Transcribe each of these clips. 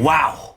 Wow.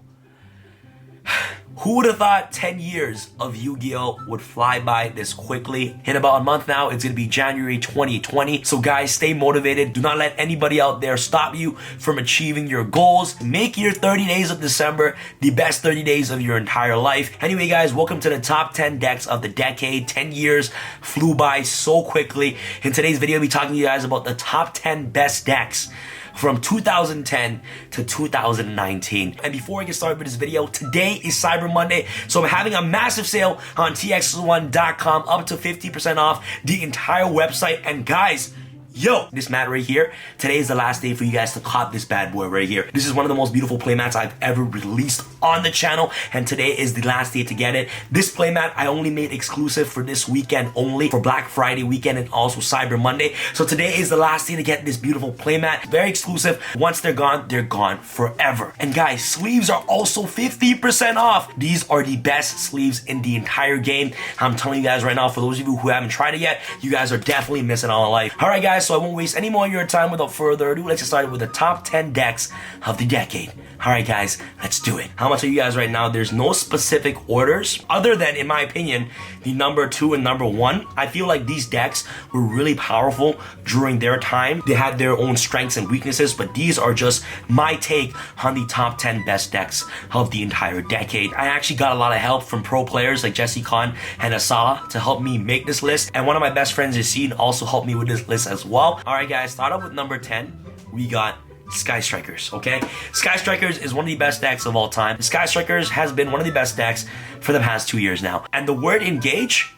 Who would have thought 10 years of Yu-Gi-Oh would fly by this quickly? In about a month now, it's gonna be January 2020. So guys, stay motivated. Do not let anybody out there stop you from achieving your goals. Make your 30 days of December the best 30 days of your entire life. Anyway guys, welcome to the top 10 decks of the decade. 10 years flew by so quickly. In today's video, I'll be talking to you guys about the top 10 best decks from 2010 to 2019. And before I get started with this video, today is Cyber Monday, so I'm having a massive sale on tx1.com, up to 50% off the entire website. And guys, yo, this mat right here, today is the last day for you guys to cop this bad boy right here. This is one of the most beautiful playmats I've ever released on the channel, and today is the last day to get it. This playmat I only made exclusive for this weekend only, for Black Friday weekend and also Cyber Monday. So today is the last day to get this beautiful playmat. Very exclusive. Once they're gone forever. And guys, sleeves are also 50% off. These are the best sleeves in the entire game. I'm telling you guys right now, for those of you who haven't tried it yet, you guys are definitely missing out on life. Alright guys, so I won't waste any more of your time. Without further ado, let's get started with the top 10 decks of the decade. Alright guys, let's do it. How much are you guys right now? There's no specific orders other than, in my opinion, the number 2 and number 1. I feel like these decks were really powerful during their time. They had their own strengths and weaknesses, but these are just my take on the top 10 best decks of the entire decade. I actually got a lot of help from pro players like Jesse Khan and Asala to help me make this list, and one of my best friends, Yassine, also helped me with this list as well. Alright guys, start off with number 10. We got Sky Strikers, okay? Sky Strikers is one of the best decks of all time. Sky Strikers has been one of the best decks for the past 2 years now. And the word engage,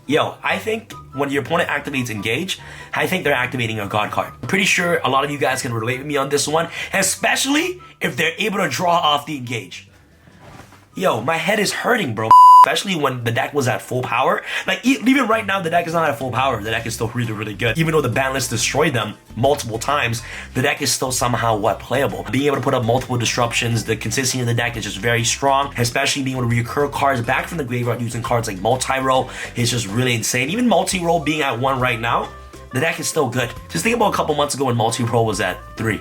yo, I think when your opponent activates engage, I think they're activating a god card. I'm pretty sure a lot of you guys can relate with me on this one, especially if they're able to draw off the engage. Yo, my head is hurting, bro. Especially when the deck was at full power. Like, even right now, the deck is not at full power. The deck is still really, really good. Even though the ban list destroyed them multiple times, the deck is still somehow, playable. Being able to put up multiple disruptions, the consistency of the deck is just very strong. Especially being able to recur cards back from the graveyard using cards like multi-roll is just really insane. Even multi-roll being at 1 right now, the deck is still good. Just think about a couple months ago when multi-roll was at 3.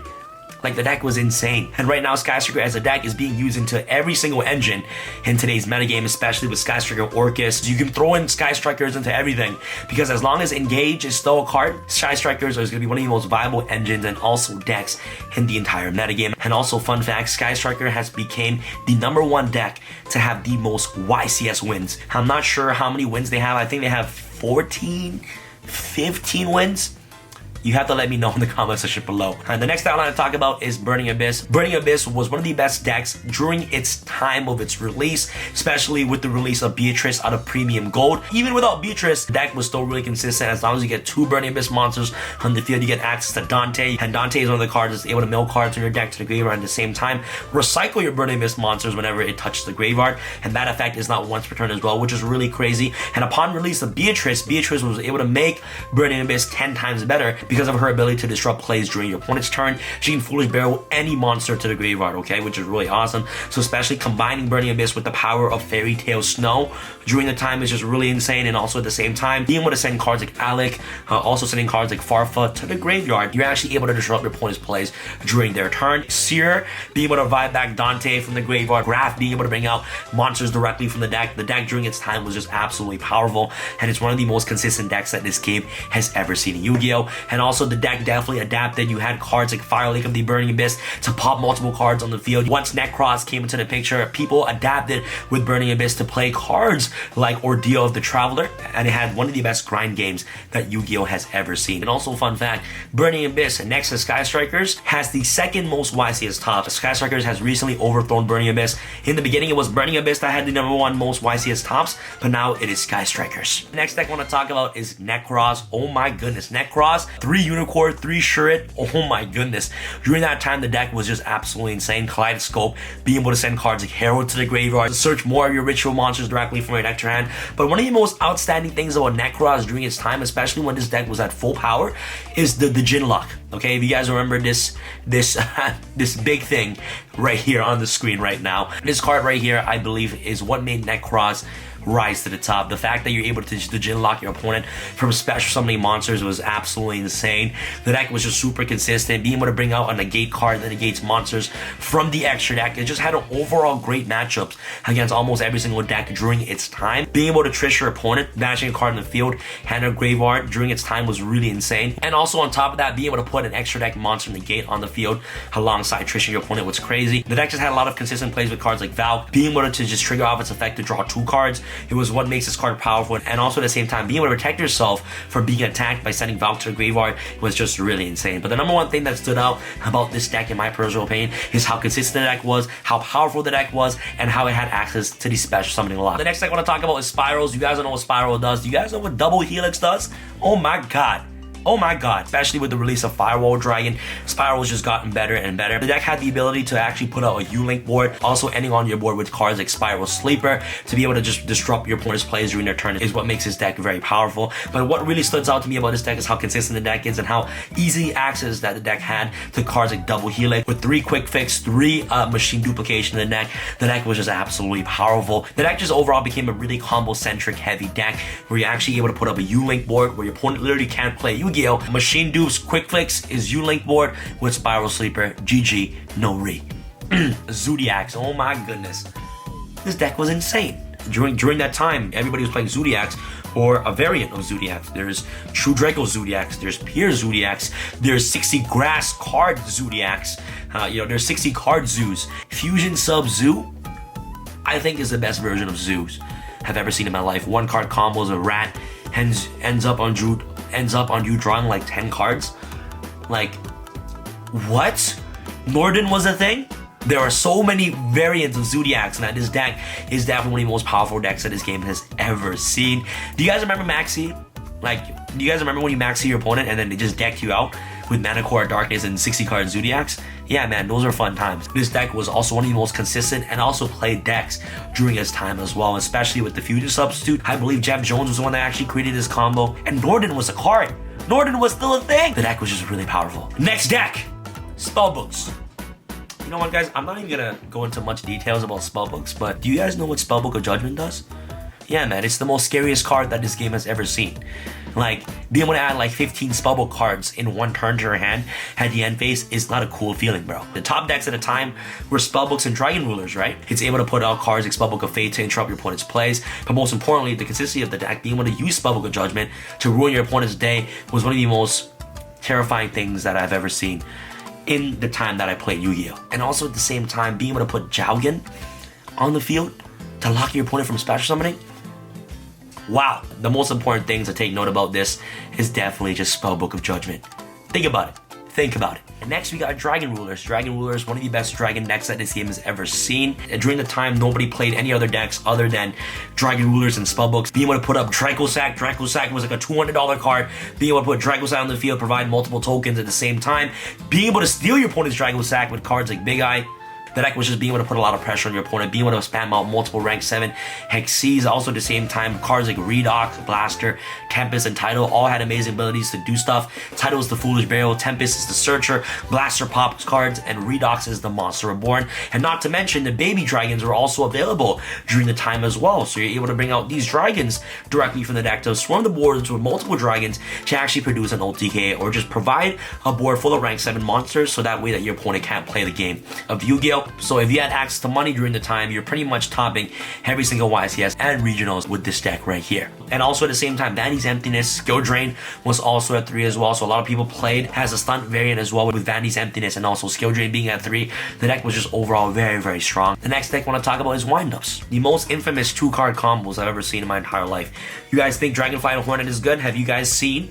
Like, the deck was insane. And right now, Sky Striker as a deck is being used into every single engine in today's metagame, especially with Sky Striker Orcus. You can throw in Sky Strikers into everything, because as long as Engage is still a card, Sky Strikers is going to be one of the most viable engines and also decks in the entire metagame. And also, fun fact, Sky Striker has become the number 1 deck to have the most YCS wins. I'm not sure how many wins they have. I think they have 14, 15 wins. You have to let me know in the comment section below. And the next deck I want to talk about is Burning Abyss. Burning Abyss was one of the best decks during its time of its release, especially with the release of Beatrice out of Premium Gold. Even without Beatrice, the deck was still really consistent. As long as you get 2 Burning Abyss monsters on the field, you get access to Dante. And Dante is one of the cards that's able to mill cards from your deck to the graveyard at the same time. Recycle your Burning Abyss monsters whenever it touches the graveyard. And that effect is not once per turn as well, which is really crazy. And upon release of Beatrice, Beatrice was able to make Burning Abyss 10 times better because of her ability to disrupt plays during your opponent's turn. She can Foolish Barrel any monster to the graveyard, okay, which is really awesome. So especially combining Burning Abyss with the power of Fairy Tale Snow during the time is just really insane. And also at the same time, being able to send cards like Alec, also sending cards like Farfa to the graveyard, you're actually able to disrupt your opponent's plays during their turn. Seer, being able to revive back Dante from the graveyard. Graph, being able to bring out monsters directly from the deck. The deck during its time was just absolutely powerful, and it's one of the most consistent decks that this game has ever seen in Yu-Gi-Oh! And also the deck definitely adapted. You had cards like Fire Lake of the Burning Abyss to pop multiple cards on the field. Once Necros came into the picture, people adapted with Burning Abyss to play cards like Ordeal of the Traveler, and it had one of the best grind games that Yu-Gi-Oh! Has ever seen. And also, fun fact, Burning Abyss next to Sky Strikers has the second most YCS tops. Sky Strikers has recently overthrown Burning Abyss. In the beginning, it was Burning Abyss that had the number 1 most YCS tops, but now it is Sky Strikers. The next deck I want to talk about is Necros. Oh my goodness, Necros, 3 Unicorn, 3 Shurit. Oh my goodness. During that time, the deck was just absolutely insane. Kaleidoscope, being able to send cards like Herald to the graveyard, search more of your ritual monsters directly from your deck to your hand. But one of the most outstanding things about Necros during its time, especially when this deck was at full power, is the Jin Lock. Okay, if you guys remember this big thing right here on the screen right now, this card right here, I believe, is what made Necros rise to the top. The fact that you're able to Jin lock your opponent from special summoning monsters was absolutely insane. The deck was just super consistent, being able to bring out a negate card that negates monsters from the extra deck. It just had an overall great matchups against almost every single deck during its time. Being able to trish your opponent, banishing a card in the field, hand a graveyard during its time was really insane. And also on top of that, being able to put an extra deck monster negate on the field alongside trishing your opponent was crazy. The deck just had a lot of consistent plays with cards like Valk. Being able to just trigger off its effect to draw 2 cards, it was what makes this card powerful. And also at the same time, being able to protect yourself from being attacked by sending Valk to the graveyard was just really insane. But the number one thing that stood out about this deck, in my personal opinion, is how consistent the deck was, how powerful the deck was, and how it had access to the special summoning lock. The next deck I want to talk about is Spirals. You guys don't know what Spiral does. Do you guys know what Double Helix does? Oh my god. Oh my god, especially with the release of Firewall Dragon, Spiral's just gotten better and better. The deck had the ability to actually put out a U-Link board, also ending on your board with cards like Spiral Sleeper to be able to just disrupt your opponent's plays during their turn is what makes this deck very powerful. But what really stands out to me about this deck is how consistent the deck is and how easy access that the deck had to cards like Double Helix. With 3 Quick Fix, 3 Machine Duplication in the deck was just absolutely powerful. The deck just overall became a really combo-centric heavy deck where you're actually able to put up a U-Link board where your opponent literally can't play Yu-Gi-Oh! Machine Dupes Quick Fix is U-Link board with Spiral Sleeper, GG, no re. Zodiacs, oh my goodness. This deck was insane. During that time, everybody was playing Zodiacs or a variant of Zodiacs. There's True Draco Zodiacs, there's Pure Zodiacs, there's 60 grass card Zodiacs, there's 60 card Zoos. Fusion Sub Zoo, I think is the best version of Zoos I've ever seen in my life. 1 card combos, a rat, ends up on you drawing like 10 cards. Like, what? Norden was a thing? There are so many variants of Zodiacs, and that this deck is definitely one of the most powerful decks that this game has ever seen. Do you guys remember Maxi? Like, do you guys remember when you Maxi your opponent and then they just decked you out with Mana Core Darkness and 60 card Zodiacs? Yeah, man, those are fun times. This deck was also one of the most consistent and also played decks during its time as well, especially with the Fusion Substitute. I believe Jeff Jones was the one that actually created this combo, and Norden was a card. Norden was still a thing. The deck was just really powerful. Next deck, Spellbooks. You know what, guys? I'm not even gonna go into much details about Spellbooks, but do you guys know what Spellbook of Judgment does? Yeah, man, it's the most scariest card that this game has ever seen. Like, being able to add like 15 Spellbook cards in one turn to your hand at the end phase is not a cool feeling, bro. The top decks at the time were Spellbooks and Dragon Rulers, right? It's able to put out cards like Spellbook of Fate to interrupt your opponent's plays, but most importantly, the consistency of the deck, being able to use Spellbook of Judgment to ruin your opponent's day was one of the most terrifying things that I've ever seen in the time that I played Yu-Gi-Oh! And also at the same time, being able to put Jowgen on the field to lock your opponent from special summoning. Wow, the most important thing to take note about this is definitely just Spellbook of Judgment. Think about it. Think about it. And next we got Dragon Rulers. Dragon Rulers, one of the best dragon decks that this game has ever seen. And during the time, nobody played any other decks other than Dragon Rulers and Spellbooks. Being able to put up Dracosack. Dracosack was like a $200 card. Being able to put Dracosack on the field, provide multiple tokens at the same time. Being able to steal your opponent's Dracosack with cards like Big Eye. The deck was just being able to put a lot of pressure on your opponent, being able to spam out multiple rank 7 Hexes. Also at the same time, cards like Redox, Blaster, Tempest, and Tidal all had amazing abilities to do stuff. Tidal is the Foolish Burial, Tempest is the Searcher, Blaster pops cards, and Redox is the Monster Reborn. And not to mention, the baby dragons were also available during the time as well. So you're able to bring out these dragons directly from the deck to swarm the boards with multiple dragons to actually produce an OTK or just provide a board full of rank 7 monsters so that way that your opponent can't play the game of Yu-Gi-Oh! So if you had access to money during the time, you're pretty much topping every single YCS and regionals with this deck right here. And also at the same time, Vandy's Emptiness, Skill Drain was also at 3 as well. So a lot of people played as a stunt variant as well with Vandy's Emptiness and also Skill Drain being at 3. The deck was just overall very, very strong. The next deck I want to talk about is Windups. The most infamous 2-card combos I've ever seen in my entire life. You guys think Dragonfly and Hornet is good? Have you guys seen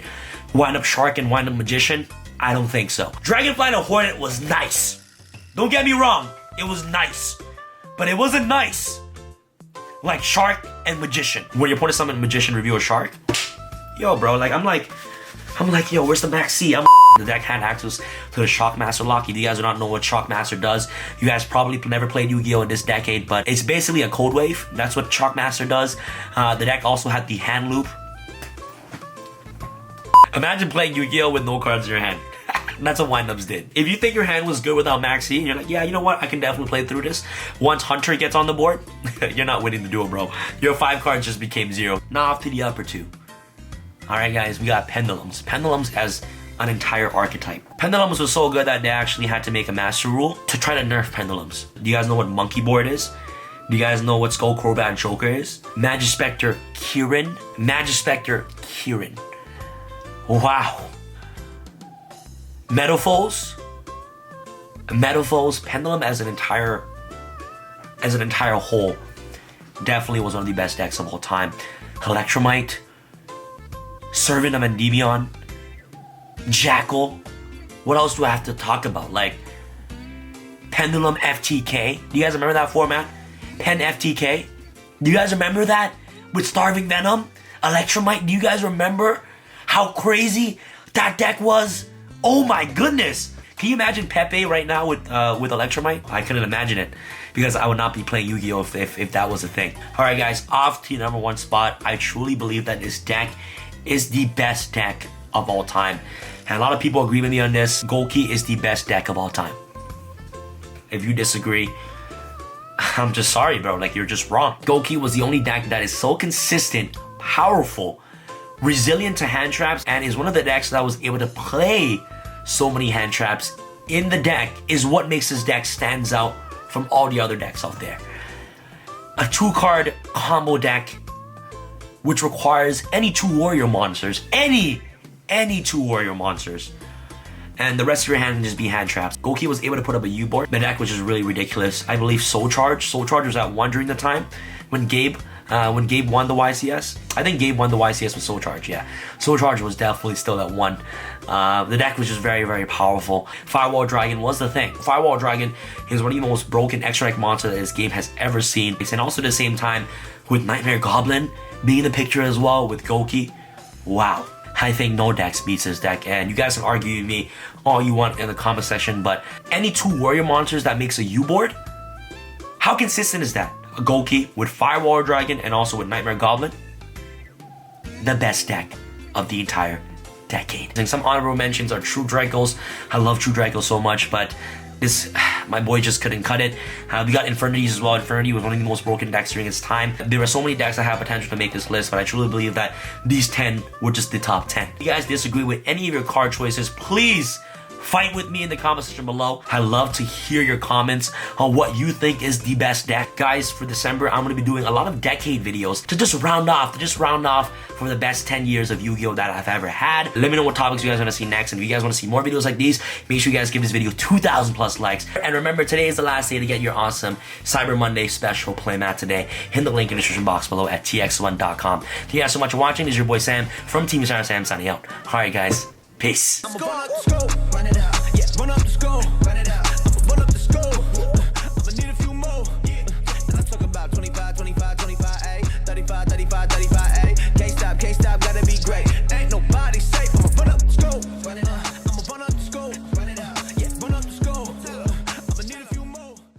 Windup Shark and Windup Magician? I don't think so. Dragonfly and Hornet was nice. Don't get me wrong. It was nice, but it wasn't nice like Shark and Magician. When your opponent summon Magician, review a Shark. Yo, bro, like I'm like, yo, where's the Max C? The deck had access to the Shockmaster lock. If you guys do not know what Shockmaster does, you guys probably never played Yu-Gi-Oh! In this decade, but it's basically a code wave. That's what Shockmaster does. The deck also had the hand loop. Imagine playing Yu-Gi-Oh! With no cards in your hand. That's what windups did. If you think your hand was good without Maxi, and you're like, yeah, you know what? I can definitely play through this. Once Hunter gets on the board, you're not winning the duel, bro. Your 5 cards just became 0. Now off to the upper 2. Alright guys, we got Pendulums. Pendulums as an entire archetype. Pendulums was so good that they actually had to make a master rule to try to nerf Pendulums. Do you guys know what Monkey Board is? Do you guys know what Skull Crobat Joker is? Magispector Kirin. Magispector Kirin. Wow. Metaphors, Pendulum as an entire whole definitely was one of the best decks of all time. Electromite, Servant of Endymion, Jackal. What else do I have to talk about? Like Pendulum FTK. Do you guys remember that format? Pen FTK. Do you guys remember that with Starving Venom, Electromite? Do you guys remember how crazy that deck was? Oh my goodness! Can you imagine Pepe right now with Electromite? I couldn't imagine it because I would not be playing Yu-Gi-Oh! If that was a thing. Alright guys, off to the #1 spot. I truly believe that this deck is the best deck of all time. And a lot of people agree with me on this. Golki is the best deck of all time. If you disagree, I'm just sorry, bro. Like, you're just wrong. Golki was the only deck that is so consistent, powerful, resilient to hand traps, and is one of the decks that was able to play so many hand traps in the deck, is what makes this deck stands out from all the other decks out there. A 2-card combo deck which requires any 2 warrior monsters, any 2 warrior monsters, and the rest of your hand can just be hand traps. Golki was able to put up a U-board, the deck which is really ridiculous. I believe Soul Charge was at 1 during the time when Gabe won the YCS. I think Gabe won the YCS with Soul Charge, yeah. Soul Charge was definitely still at 1. The deck was just very, very powerful. Firewall Dragon was the thing. Firewall Dragon is one of the most broken extra deck monsters that this game has ever seen. And also at the same time, with Nightmare Goblin being in the picture as well with Golki, wow. I think no decks beats this deck, and you guys can argue with me all you want in the comment section, but any 2 warrior monsters that makes a U-board, how consistent is that? A Golki with Firewall Dragon and also with Nightmare Goblin, the best deck of the entire decade. And some honorable mentions are True Dracos. I love True Dracos so much, but this, my boy just couldn't cut it. We got Infernities as well. Infernity was one of the most broken decks during its time. There were so many decks that have potential to make this list, but I truly believe that these 10 were just the top 10. If you guys disagree with any of your card choices, please fight with me in the comment section below. I love to hear your comments on what you think is the best deck. Guys, for December, I'm going to be doing a lot of decade videos to just round off for the best 10 years of Yu-Gi-Oh! That I've ever had. Let me know what topics you guys want to see next, and if you guys want to see more videos like these, make sure you guys give this video 2,000 plus likes. And remember, today is the last day to get your awesome Cyber Monday special playmat today. Hit the link in the description box below at tx1.com. Thank you guys so much for watching. This is your boy Sam from Team Sam signing out. Alright guys, peace. Run up the score.